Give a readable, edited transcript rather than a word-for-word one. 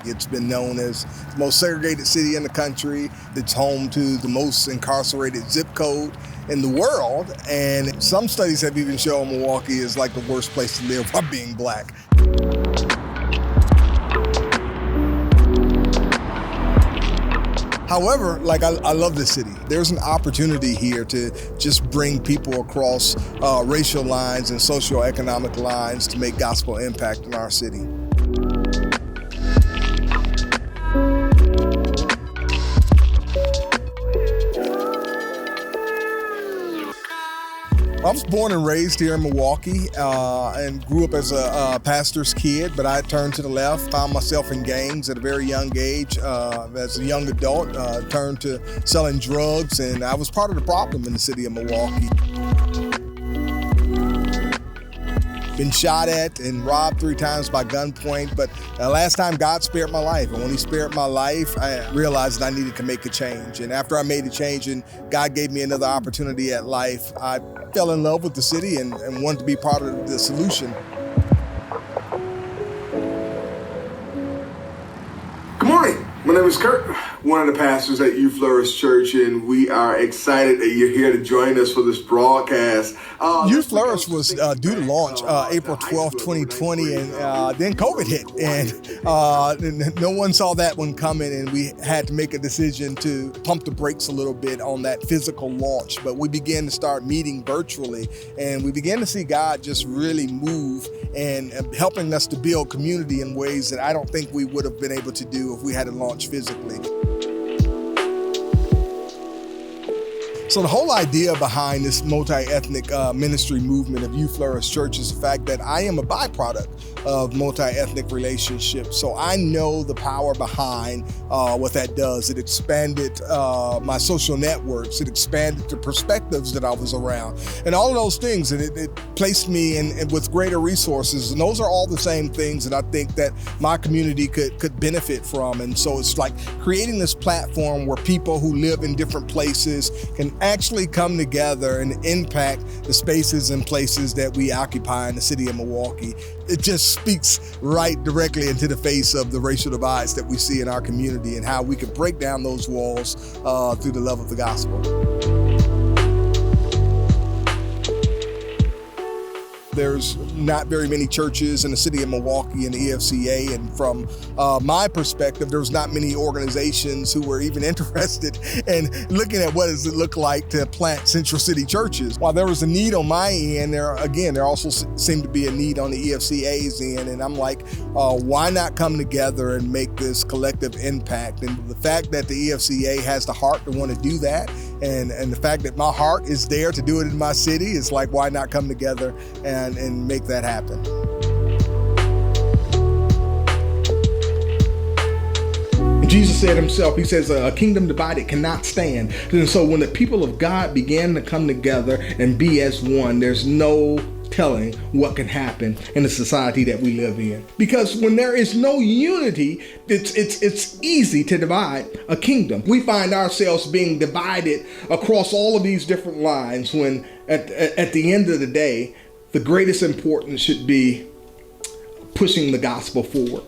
It's been known as the most segregated city in the country. It's home to the most incarcerated zip code in the world. And some studies have even shown Milwaukee is like the worst place to live while being black. However, I love this city. There's an opportunity here to just bring people across racial lines and socioeconomic lines to make gospel impact in our city. I was born and raised here in Milwaukee and grew up as a pastor's kid, but I turned to the left, found myself in gangs at a very young age. As a young adult, turned to selling drugs, and I was part of the problem in the city of Milwaukee. Been shot at and robbed 3 times by gunpoint, but last time God spared my life. And when he spared my life, I realized that I needed to make a change. And after I made a change and God gave me another opportunity at life, I fell in love with the city and wanted to be part of the solution. Good morning. My name is Kurt, one of the pastors at UFlourish Church, and we are excited that you're here to join us for this broadcast. UFlourish was due to launch April 12th, 2020, and then COVID hit, and no one saw that one coming, and we had to make a decision to pump the brakes a little bit on that physical launch. But we began to start meeting virtually, and we began to see God just really move and helping us to build community in ways that I don't think we would have been able to do if we had to launch physically. So the whole idea behind this multi-ethnic ministry movement of UFlourish Church is the fact that I am a byproduct of multi-ethnic relationships. So I know the power behind what that does. It expanded my social networks. It expanded the perspectives that I was around and all of those things. And it placed me in with greater resources. And those are all the same things that I think that my community could benefit from. And so it's like creating this platform where people who live in different places can actually come together and impact the spaces and places that we occupy in the city of Milwaukee. It just speaks right directly into the face of the racial divides that we see in our community and how we can break down those walls through the love of the gospel. There's not very many churches in the city of Milwaukee and the EFCA, and from my perspective, there's not many organizations who were even interested in looking at what does it look like to plant Central City churches. While there was a need on my end, there also seemed to be a need on the EFCA's end, and I'm like, why not come together and make this collective impact? And the fact that the EFCA has the heart to want to do that, and the fact that my heart is there to do it in my city, is like, why not come together and make that happen? Jesus said himself, he says, a kingdom divided cannot stand. And so when the people of God began to come together and be as one, there's no telling what can happen in the society that we live in. Because when there is no unity, it's easy to divide a kingdom. We find ourselves being divided across all of these different lines when at the end of the day, the greatest importance should be pushing the gospel forward.